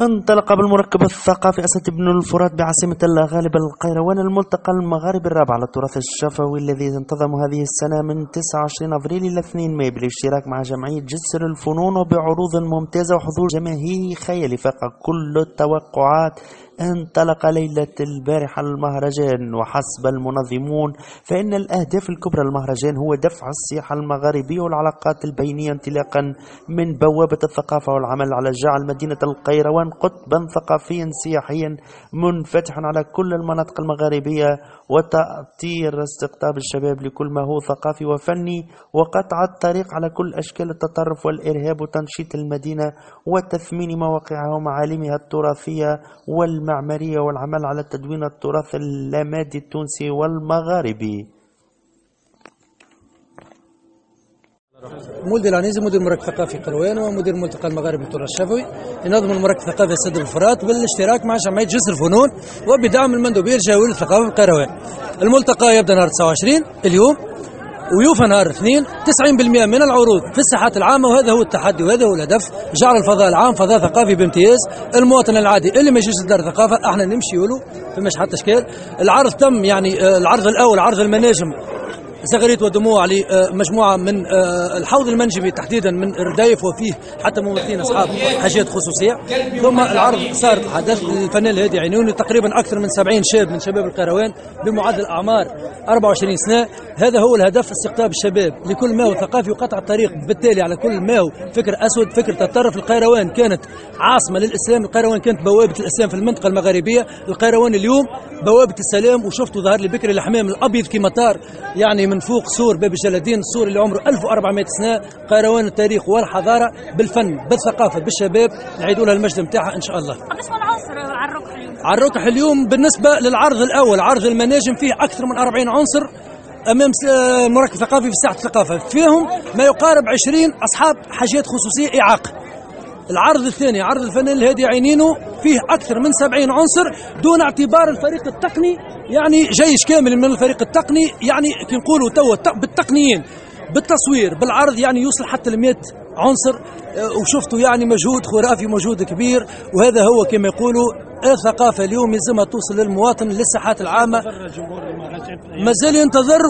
انطلق بالمركب الثقافي أسد بن الفرات بعاصمة الغالب القيروان الملتقى المغاربي الرابع على التراث الشفوي الذي انتظم هذه السنة من 29 أبريل إلى 2 مايو بالاشتراك مع جمعية جسر الفنون وبعروض ممتازة وحضور جماهيري خيالي فاق كل التوقعات. انطلق ليلة البارحة المهرجان، وحسب المنظمون فإن الأهداف الكبرى للمهرجان هو دفع السياحة المغاربية والعلاقات البينية انطلاقا من بوابة الثقافة والعمل على جعل مدينة القيروان قطبا ثقافيا سياحيا منفتحا على كل المناطق المغاربية، وتأطير استقطاب الشباب لكل ما هو ثقافي وفني، وقطع الطريق على كل أشكال التطرف والإرهاب، وتنشيط المدينة وتثمين مواقعها ومعالمها التراثية والمعمارية، والعمل على تدوين التراث اللامادي التونسي والمغاربي. مولد العنيزي مدير المركز الثقافي قروان ومدير الملتقى المغاربي للتراث الشفوي ينظم المركز الثقافي أسد الفرات بالاشتراك مع جمعية جسر الفنون وبدعم المندوبية الجهوية للثقافة بقروان. الملتقى يبدأ نهار 29 اليوم ويوفى نهار 2. 90% من العروض في الساحات العامة، وهذا هو التحدي وهذا هو الهدف، جعل الفضاء العام فضاء ثقافي بامتياز. المواطن العادي اللي ما يجيش لدار الثقافة احنا نمشي له فماش حتى اشكال. العرض تم يعني العرض الأول عرض المناجم زغريت ودموع لمجموعة من الحوض المنجبي تحديدا من ردايف، وفيه حتى ممثلين أصحاب حاجات خصوصية. ثم العرض صار حدث الفنان الهادي عينوني، تقريبا أكثر من 70 شاب من شباب القيروان بمعدل أعمار 24 سنة. هذا هو الهدف، استقطاب الشباب لكل ما هو ثقافي وقطع الطريق بالتالي على كل ما هو فكر أسود، فكر تطرف. القيروان كانت عاصمة للإسلام، القيروان كانت بوابة الإسلام في المنطقة المغاربية، القيروان اليوم بوابة السلام. وشفتوا ظهر لي بكري الحمام الأبيض كما طار يعني من فوق سور باب جلالدين، السور اللي عمره 1400 سنة. قيروان التاريخ والحضارة بالفن بالثقافة بالشباب، نعيدوا لها المجد نتاعها إن شاء الله. قداش من عنصر على الركح اليوم؟ على الركح اليوم بالنسبة للعرض الأول عرض المناجم فيه أكثر من 40 عنصر أمام مركز ثقافي في ساحة الثقافة، فيهم ما يقارب 20 أصحاب حاجات خصوصية إعاقة. العرض الثاني عرض الفنان الهادي عينينو فيه أكثر من 70 عنصر دون اعتبار الفريق التقني، يعني جيش كامل من الفريق التقني، يعني كي نقولوا توا بالتقنيين بالتصوير بالعرض يعني يوصل حتى ل 100 عنصر. وشفتوا يعني مجهود خرافي مجهود كبير، وهذا هو كما يقولوا الثقافة اليوم يلزمها توصل للمواطن للساحات العامة. مازال ينتظر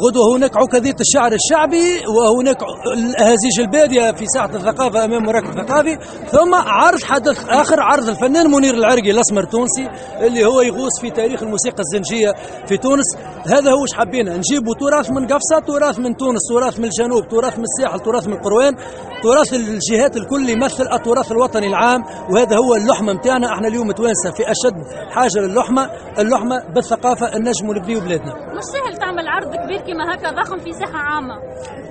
غدوة هناك عكاظية الشعر الشعبي، وهناك الأهازيج البادية في ساحة الثقافة أمام مركز الثقافي، ثم عرض حدث آخر عرض الفنان منير العرقي الأسمر التونسي اللي هو يغوص في تاريخ الموسيقى الزنجية في تونس. هذا هو حبينا نجيبوا تراث من قفصة، تراث من تونس، تراث من الجنوب، تراث من الساحل، تراث من قروان، تراث الجهات الكل يمثل التراث الوطني العام. وهذا هو اللحمة متاعنا، احنا اليوم توانسة في أشد حاجة اللحمة بالثقافة النجم ونبنيو بلادنا. مش سهل تعمل عرض كبير كما هكا ضخم في ساحة عامة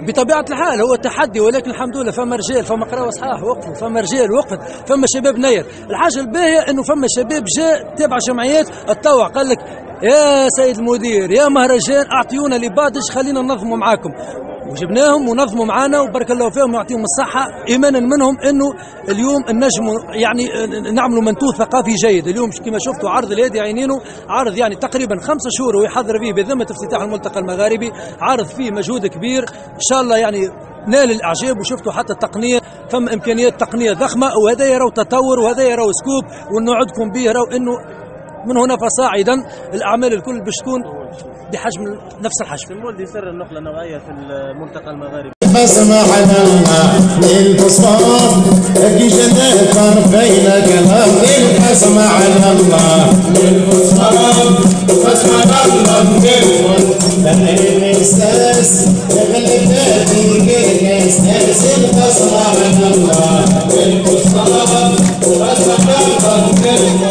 بطبيعة الحال، هو تحدي، ولكن الحمد لله فما رجال، فما قراوة صحاح وقفوا، فما رجال وقفت، فما شباب نير. الحاجة الباهية انه فما شباب جاء تابع جمعيات تطوع، قال لك يا سيد المدير يا مهرجان اعطيونا لبادج خلينا ننظموا معاكم، وجبناهم ونظموا معنا وبارك الله فيهم ويعطيهم الصحة، إيمانا منهم أنه اليوم النجم يعني نعملوا منتوج ثقافي جيد. اليوم كما شفتوا عرض الهادي عينينو عرض يعني تقريبا 5 شهور ويحضر فيه بذمة افتتاح الملتقى المغاربي، عرض فيه مجهود كبير إن شاء الله يعني نال الإعجاب. وشفتوا حتى التقنية فما إمكانيات تقنية ضخمة، وهذا يروا تطور وهذا يروا سكوب، ونوعدكم به يروا أنه من هنا فصاعدا الأعمال الكل باش تكون بحجم نفس الحجم. المولد سر النقلة النوعية في الملتقى المغاربي. فسمح لنا للفصفار كي جنات بين كلام فسمح لنا للفصفار فسمح لنا للمستاس غلبتي كيس نرسل فسمح لنا للفصفار فسمح لنا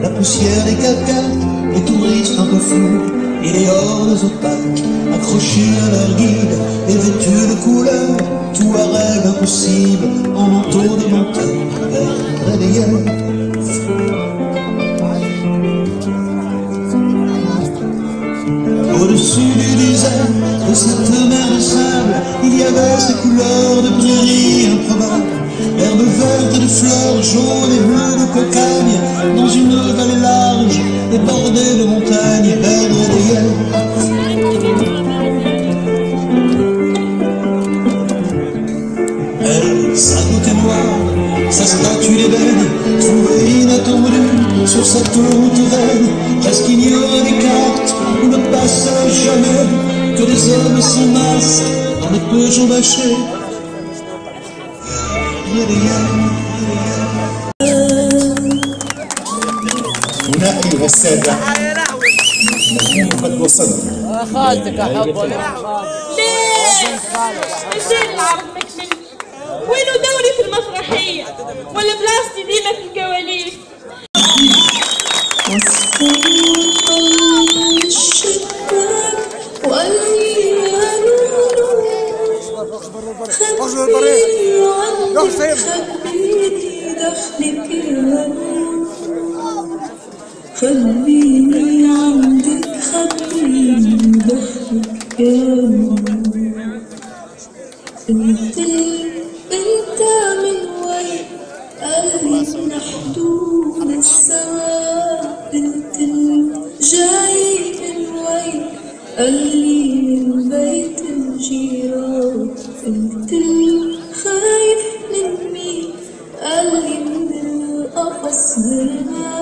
La poussière des caca, les touristes un peu flous et les hordes opaques, accrochés à leur guide et vêtus de couleurs, tout à rêve impossible, en manteau de montagne, vers des gueules. Au-dessus du désert, de cette mer de sable, il y avait ces couleurs de prairies improbables. Herbe verte de fleurs jaunes et bleues de cocagne, dans une vallée large et bordée de montagnes vertes et gaies. Elle, sa beauté noire, sa statue d'ébène, trouvée inattendue sur cette route vaine, presque ignorée des cartes, où ne passait jamais que des hommes sans masque, dans des Peugeots bâchés. هنا أيها السادة نكون قد وصلنا. خالتك أحبه. ليش؟ الشيء العرض مكمل. وينه دوري في المسرحية؟ ولا بلاستي ديما في الكواليس؟ خليني عندك خليني دخلك يا نور. انت من وين قلبي من حدود السماء. انت جاي من وين قلبي من بيت الجيران. انت خايف من مين قلبي من القفص بالنار.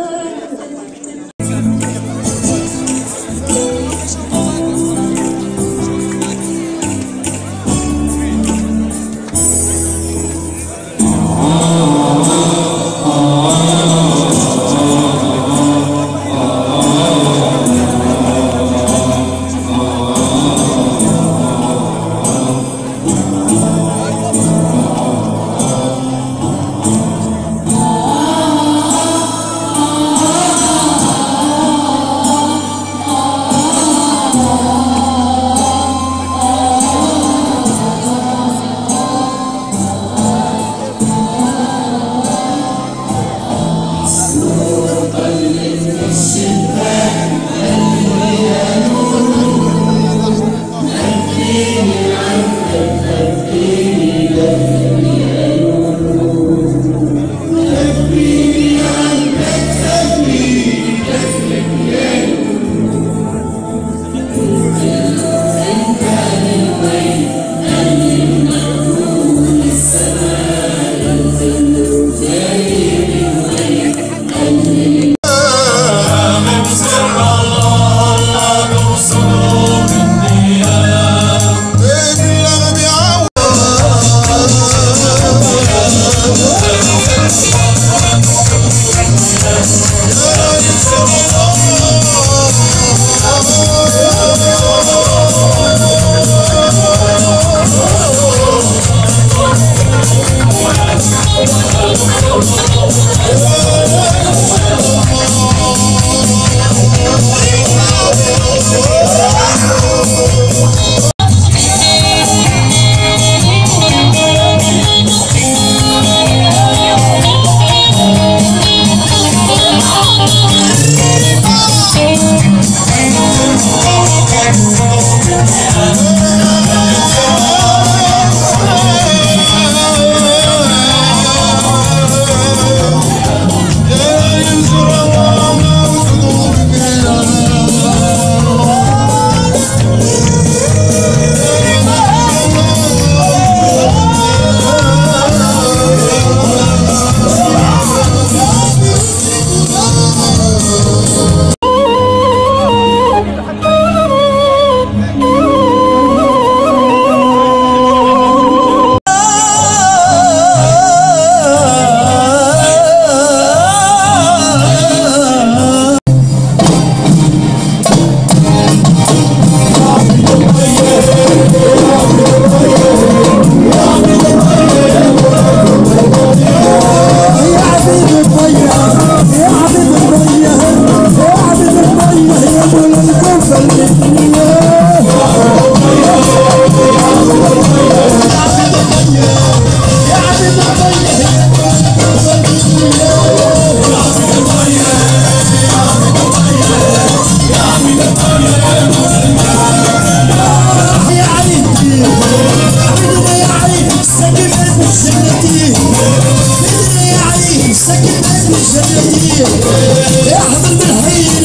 احضر بالحين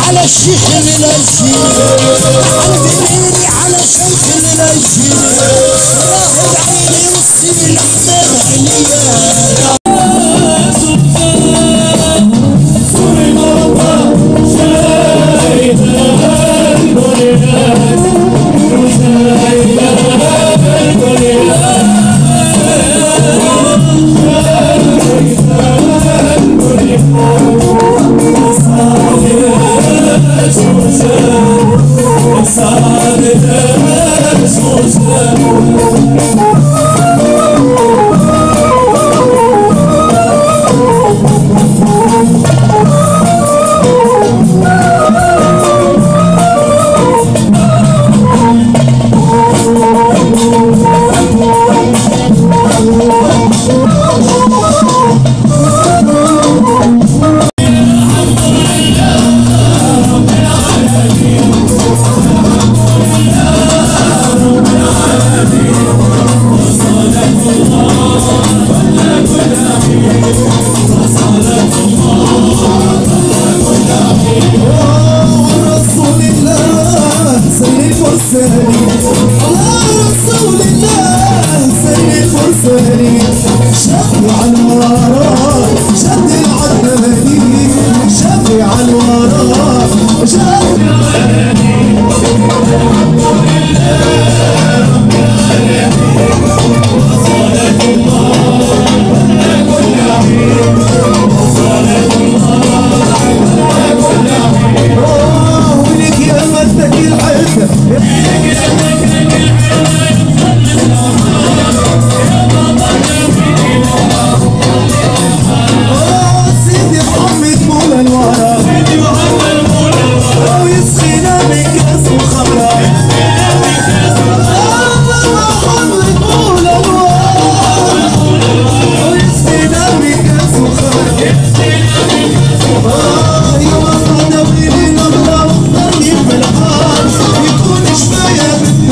على الشيخ من الجيل على الشيخ من الجيل راهب عيني والسن الحمام عليا يكون شوية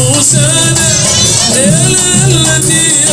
عروسانا يا التي